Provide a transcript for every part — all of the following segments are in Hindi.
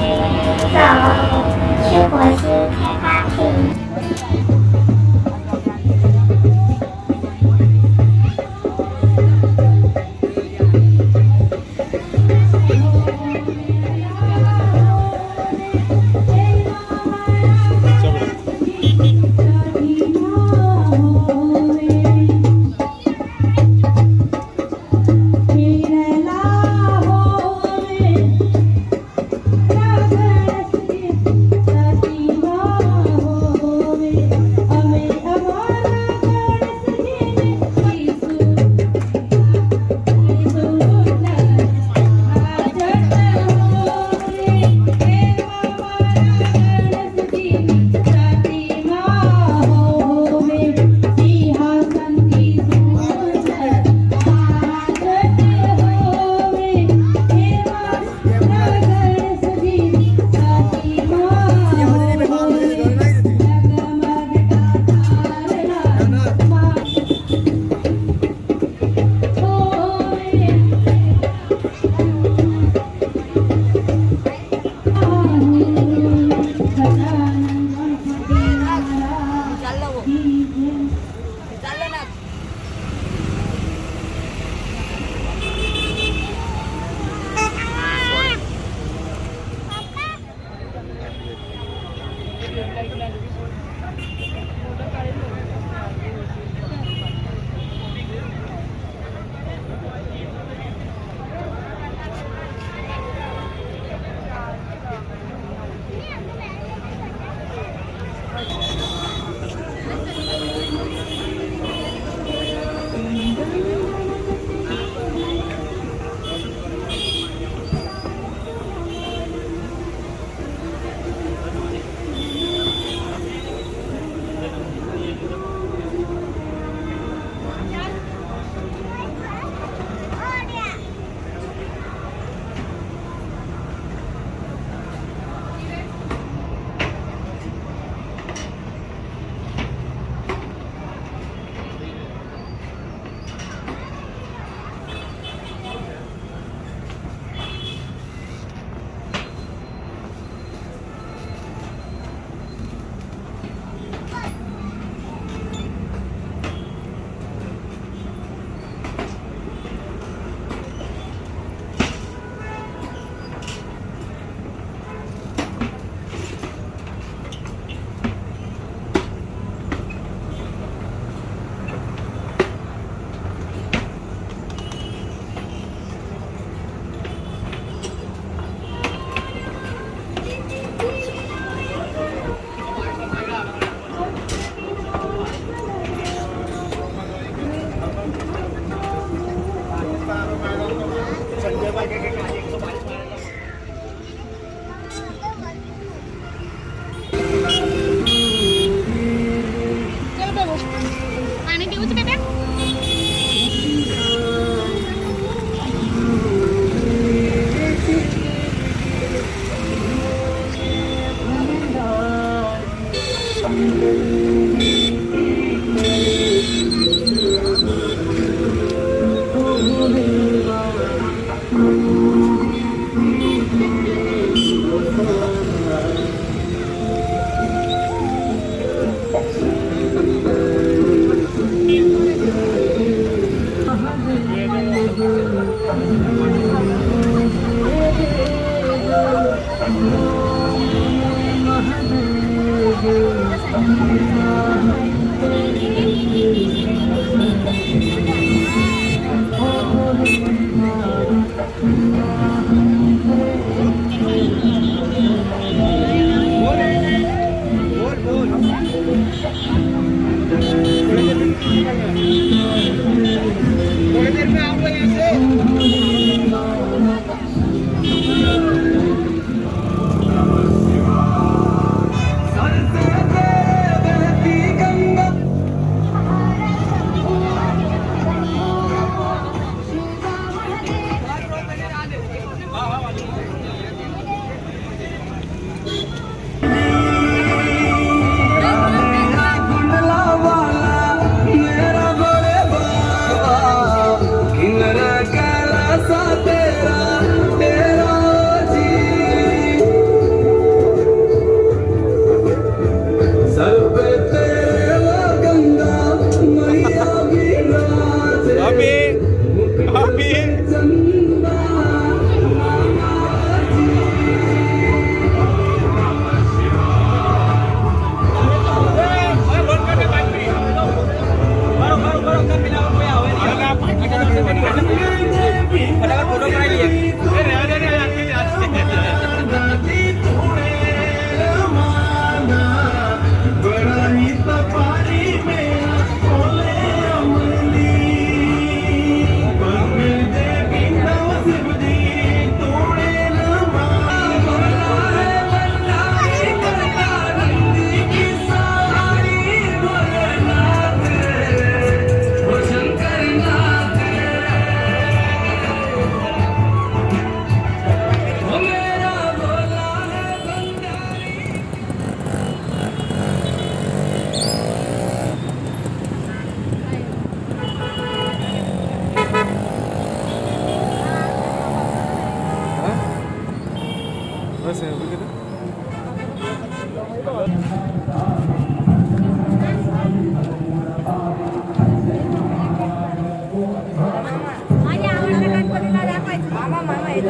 走去火星开发厅。बस है अभी किधर माझ्या आवडत्या गणपतीला दाखवायचं मामा मामा हे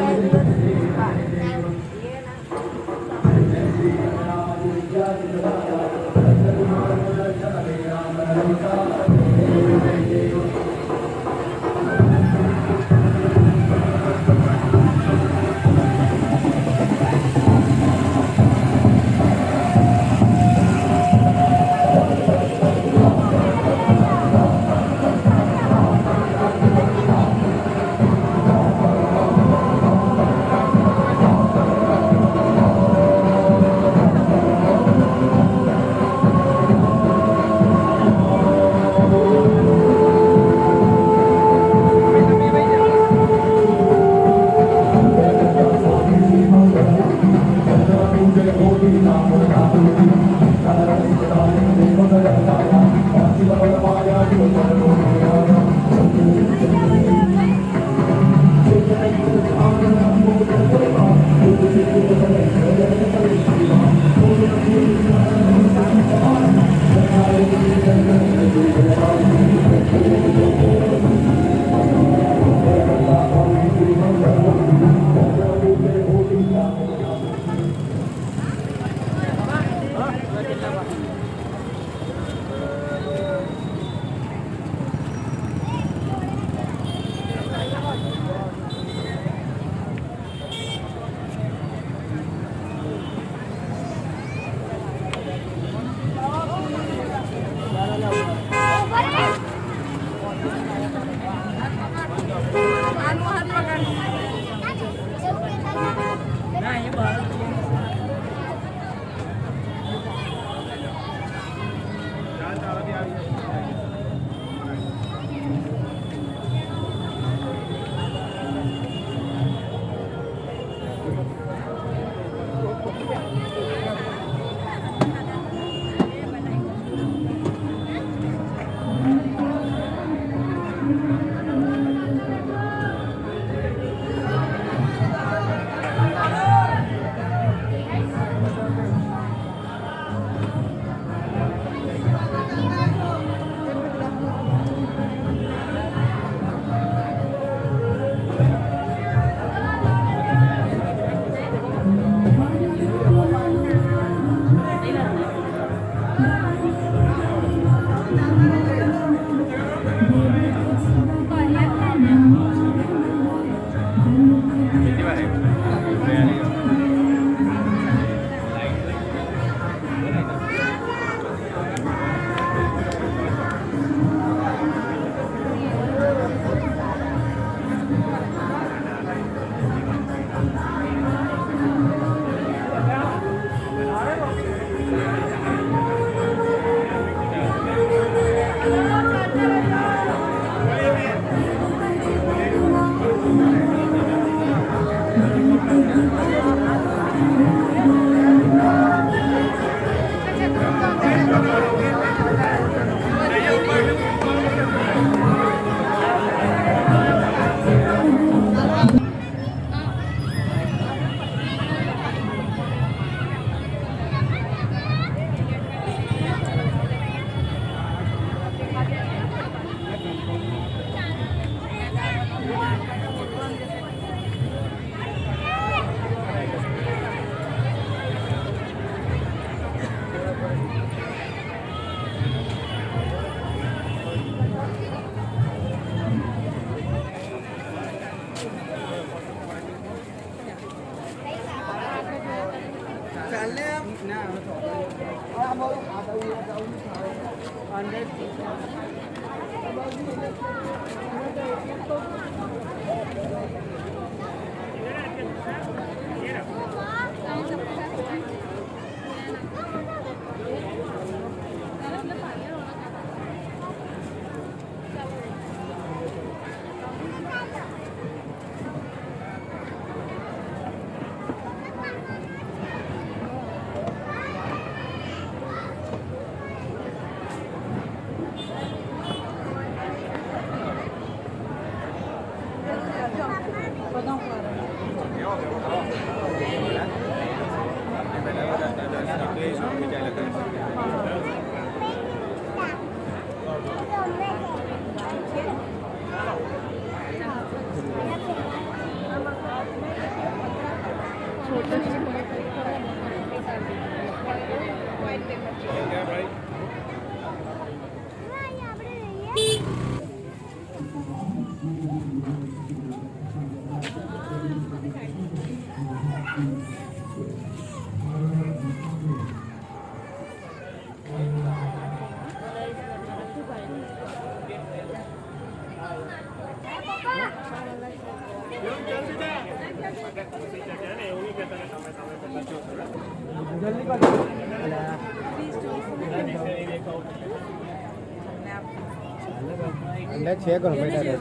अंदर 6 करो बेटा रे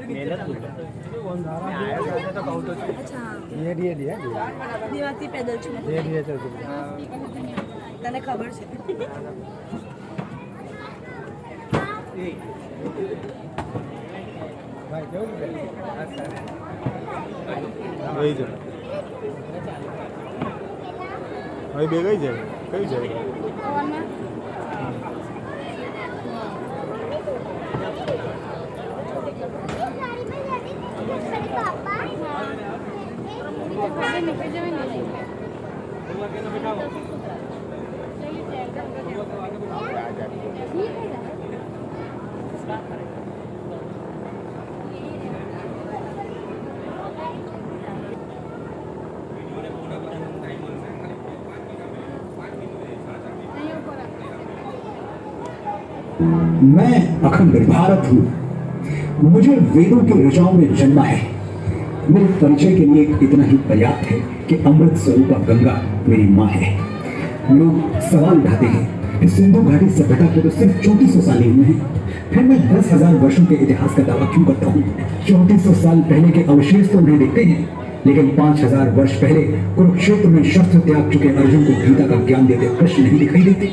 मेहनत तो मैं आया था तो कहूँ तो ये દિવાથી પેદલ છું ये चल તને ખબર છે भाई क्यों वही जो भाई बेगा ही जाएगा कहीं जाएगा मैं अखंड भारत हूँ, मुझे वेदों के ऋचाओं में जन्मा है। मेरे परिचय के लिए इतना ही पर्याप्त है कि अमृत स्वरूपा गंगा मेरी माँ है। लोग सवाल उठाते हैं कि सिंधु घाटी सभ्यता को तो सिर्फ 3400 साल ही हुए हैं, फिर मैं 10,000 वर्षों के इतिहास का दावा क्यों करता हूँ? 3400 साल पहले के अवशेष तो उन्हें देखते हैं, लेकिन 5000 वर्ष पहले कुरुक्षेत्र में शस्त्र त्याग चुके अर्जुन को गीता का ज्ञान देते कृष्ण नहीं दिखाई देते।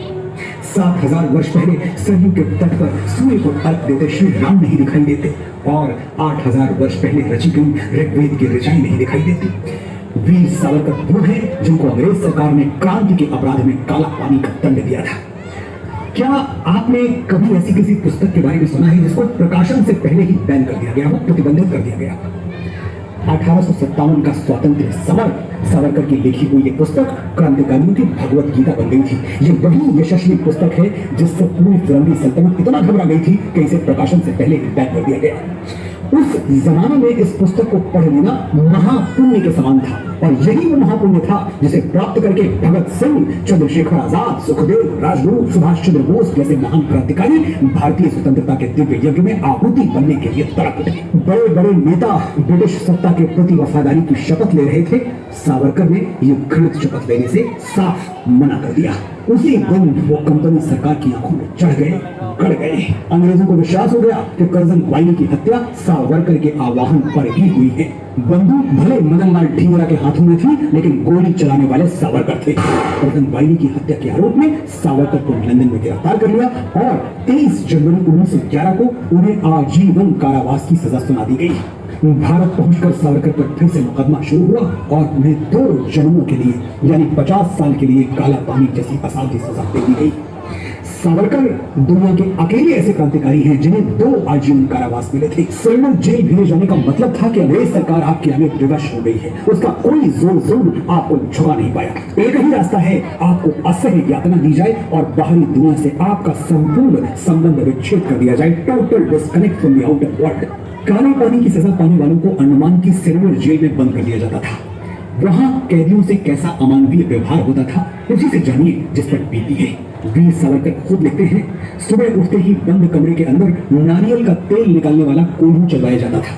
7000 वर्ष पहले सरयू के तट पर सूर्य को अर्घ देते श्री राम नहीं दिखाई देते, और 8000 वर्ष पहले रची गई ऋग्वेद की ऋचाएं नहीं दिखाई देती। वीर सावरकर वो हैं जिनको अंग्रेज सरकार ने क्रांति के अपराध में काला पानी का दंड दिया था। क्या आपने कभी ऐसी किसी पुस्तक के बारे में सुना है जिसको प्रकाशन से पहले ही बैन कर दिया गया हो, प्रतिबंधित कर दिया गया? 1857 का स्वातंत्र्य समर सावरकर की लिखी हुई ये पुस्तक क्रांतिकारियों की भगवत गीता बन गई थी। ये वही यशस्वी पुस्तक है जिससे पूरी फिरंगी सल्तनत इतना घबरा गई थी कि इसे प्रकाशन से पहले ही बैन कर दिया गया। उस जमाने में इस पुस्तक को पढ़ लेना महापुण्य के समान था, और यही वो महापुण्य था जिसे प्राप्त करके भगत सिंह, चंद्रशेखर आजाद, सुखदेव, राजगुरु, सुभाष चंद्र बोस जैसे महान क्रांतिकारी भारतीय स्वतंत्रता के दिव्य यज्ञ में आहुति बनने के लिए तड़प उठे। बड़े बड़े नेता ब्रिटिश सत्ता के प्रति वफादारी की शपथ ले रहे थे, सावरकर ने ये घृणित शपथ लेने से साफ मना कर दिया। उसी दिन वो कंपनी सरकार की आंखों में चढ़ गए, गड़ गए। अंग्रेजों को विश्वास हो गया कि कर्जन वाइली की हत्या सावरकर के आह्वान पर ही हुई है। बंदूक भले मदनलाल ढींगरा के हाथों में थी, लेकिन गोली चलाने वाले सावरकर थे। कर्जन वाइली की हत्या के आरोप में सावरकर को लंदन में गिरफ्तार कर लिया, और 23 जनवरी 1911 को उन्हें आजीवन कारावास की सजा सुना दी गई। भारत पहुंचकर सावरकर पर फिर से मुकदमा शुरू हुआ, और उन्हें 2 जन्मों के लिए यानी 50 साल के लिए काला पानी जैसी असाध्य सजा दे दी गई। सावरकर दुनिया के अकेले ऐसे क्रांतिकारी हैं जिन्हें 2 आजीवन कारावास मिले थे। सिल्वर जेल भेजे जाने का मतलब था कि अंग्रेज सरकार आपके आगे विवश हो गई है, उसका कोई जोर जोर आपको झुका नहीं पाया। एक ही रास्ता है, आपको असह्य यातना दी जाए और बाहरी दुनिया से आपका संपूर्ण संबंध विच्छेद कर दिया जाए, total disconnect from the outer world. काले पानी की सजा पाने वालों को अंडमान की सिल्वर जेल में बंद कर दिया जाता था। वहां कैदियों से कैसा अमानवीय व्यवहार होता था, उसी से जानिए जिस पर बीती है। वीर सावरकर खुद लिखते हैं, सुबह उठते ही बंद कमरे के अंदर नारियल का तेल निकालने वाला कोल्हू चलवाया जाता था।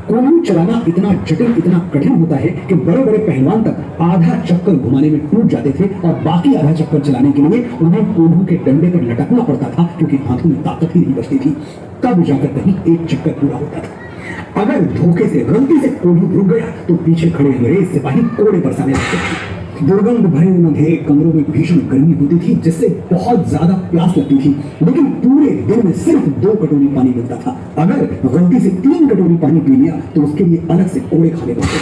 कोल्हू चलाना इतना जटिल, इतना कठिन होता है कि बड़े बड़े पहलवान तक आधा चक्कर घुमाने में टूट जाते थे, और बाकी आधा चक्कर चलाने के लिए उन्हें कोल्हू के डंडे पर लटकना पड़ता था, क्योंकि हाथों में ताकत ही नहीं बचती थी। तब जाकर कहीं एक चक्कर पूरा होता था। अगर धोखे से गलती से कोल्हू रुक गया तो पीछे खड़े अंग्रेज सिपाही कोड़े बरसाने लगते थे। दुर्गंध भरे अंधेरे कमरों में भीषण गर्मी होती थी, जिससे बहुत ज्यादा प्यास लगती थी, लेकिन पूरे दिन में सिर्फ 2 कटोरी पानी मिलता था। अगर गलती से 3 कटोरी पानी पी लिया तो उसके लिए अलग से कोड़े खाने पड़ते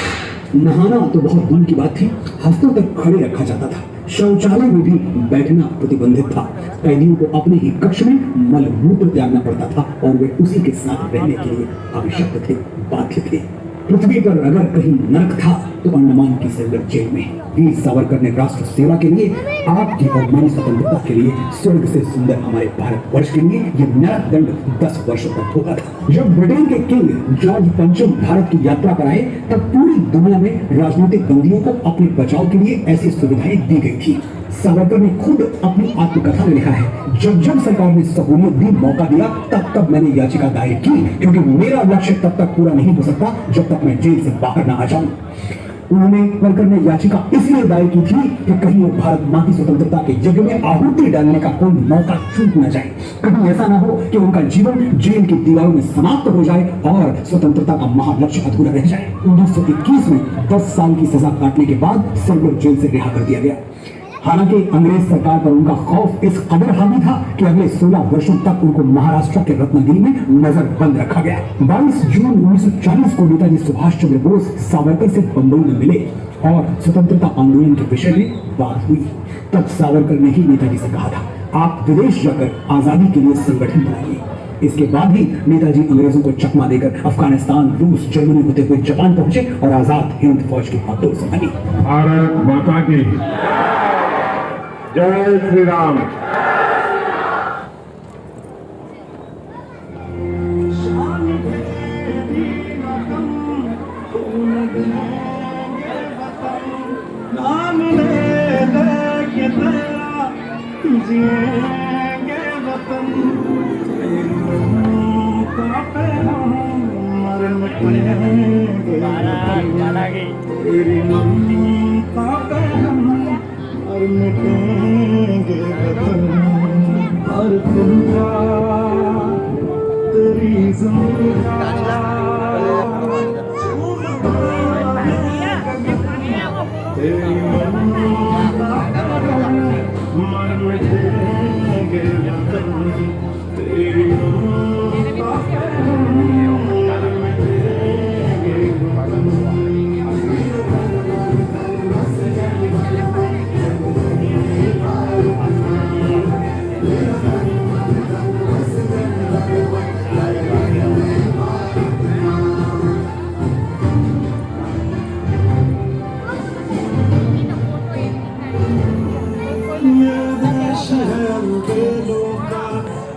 थे। नहाना तो बहुत दूर की बात थी, हफ्तों तक खड़े रखा जाता था। शौचालय में भी बैठना प्रतिबंधित था। कैदियों को अपने ही कक्ष में मल मूत्र त्यागना पड़ता था और वे उसी के साथ रहने के लिए आवश्यक थे, बाध्य थे। पृथ्वी पर अगर कहीं नरक था तो अंडमान की सेलुलर जेल में। वीर सावरकर ने राष्ट्र सेवा के लिए, आपकी और मेरी स्वतंत्रता के लिए, स्वर्ग से सुंदर हमारे भारतवर्ष के लिए यह नरक दंड 10 वर्षों तक भोगा था। जब ब्रिटेन के किंग जॉर्ज पंचम भारत की यात्रा पर आए तब पूरी दुनिया में राजनीतिक बंदियों को अपने बचाव के लिए ऐसी सुविधाएं दी गई थी। सावरकर ने खुद अपनी आत्मकथा में लिखा है, जब जब सरकार ने सहूलियत दी, मौका दिया, तब तब मैंने याचिका दायर की, क्योंकि मेरा लक्ष्य तब तक पूरा नहीं हो सकता जब तक मैं जेल से बाहर ना आ जाऊं। सावरकर ने याचिका इसलिए दायर की थी कि कहीं वो भारत माँ की स्वतंत्रता के यज्ञ में आहुति डालने का कोई मौका चूक न जाए। कहीं ऐसा ना हो कि उनका जीवन जेल की दीवारों में समाप्त हो जाए और स्वतंत्रता का महालक्ष्य अधूरा रह जाए। 1921 में 10 साल की सजा काटने के बाद सेलुलर जेल से रिहा कर दिया गया। हालांकि अंग्रेज सरकार पर उनका खौफ इस कदर हावी था कि अगले 16 वर्षों तक उनको महाराष्ट्र के रत्नागिरी में नजरबंद रखा गया। 22 जून 1940 को नेताजी सुभाष चंद्र बोस सावरकर से बंबई में मिले और स्वतंत्रता आंदोलन के विषय में बात हुई। तब सावरकर ने ही नेताजी से कहा था, आप विदेश जाकर आजादी के लिए संगठन बनाइए। इसके बाद ही नेताजी अंग्रेजों को चकमा देकर अफगानिस्तान, रूस, जर्मनी होते हुए जापान पहुंचे और आजाद हिंद फौज की हथों से बनी। भारत माता की जय श्री राम। और मिटेंगे वतन और तुमका तेरी तेरी मर मिटेंगे वतन तेरी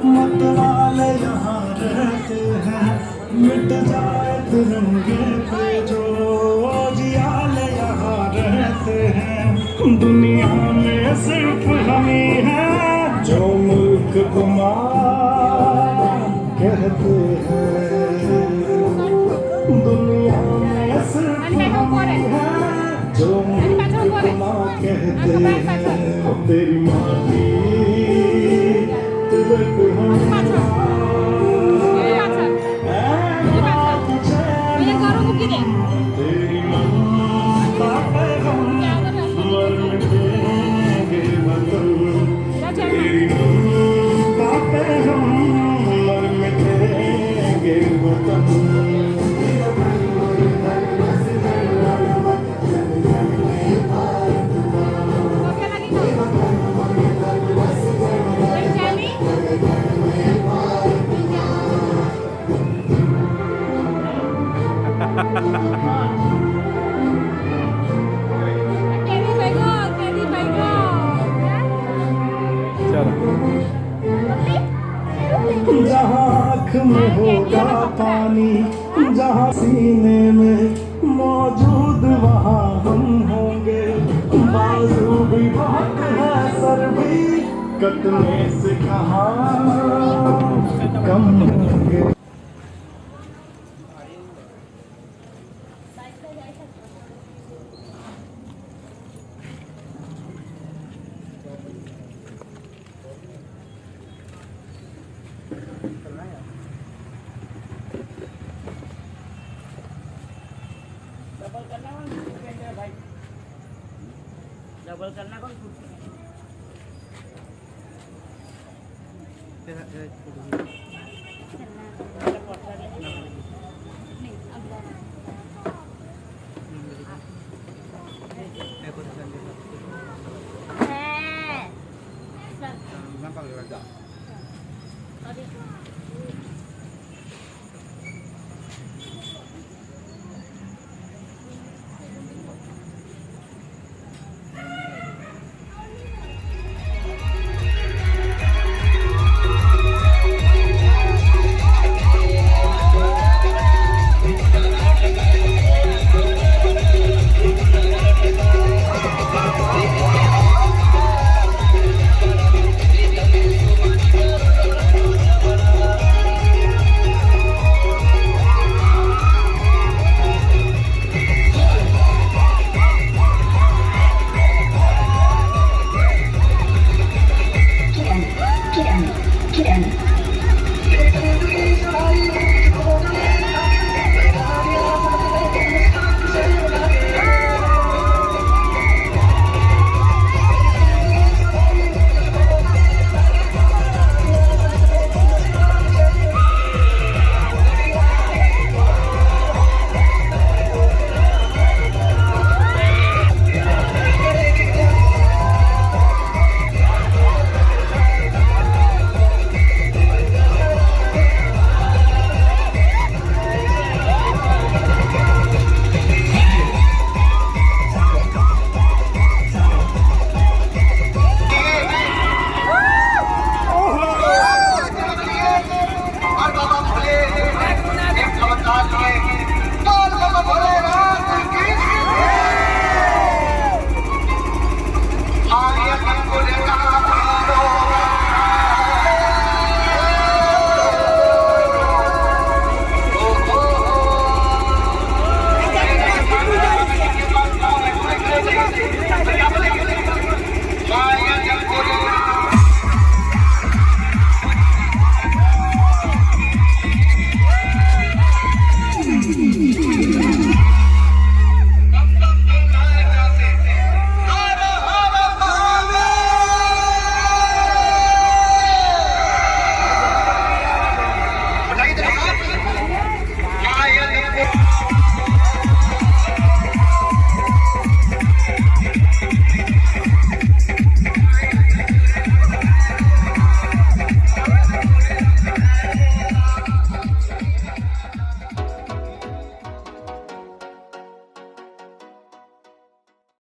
मतवाले यहाँ रहते हैं, मिट जाए तिरंगे पे जो जियाले यहाँ रहते हैं। दुनिया में सिर्फ हम ही हैं जो मुल्क तुम्हारा कहते हैं। दुनिया में सिर्फ हम ही हैं जो मुल्क तुम्हारा कहते हैं। तेरी माटी जहाँ आँख में होगा पानी, जहाँ सीने में मौजूद वहाँ हम होंगे। बाजू भी बहुत है, सर भी कटने से कहाँ कम होंगे। डबल करना कौन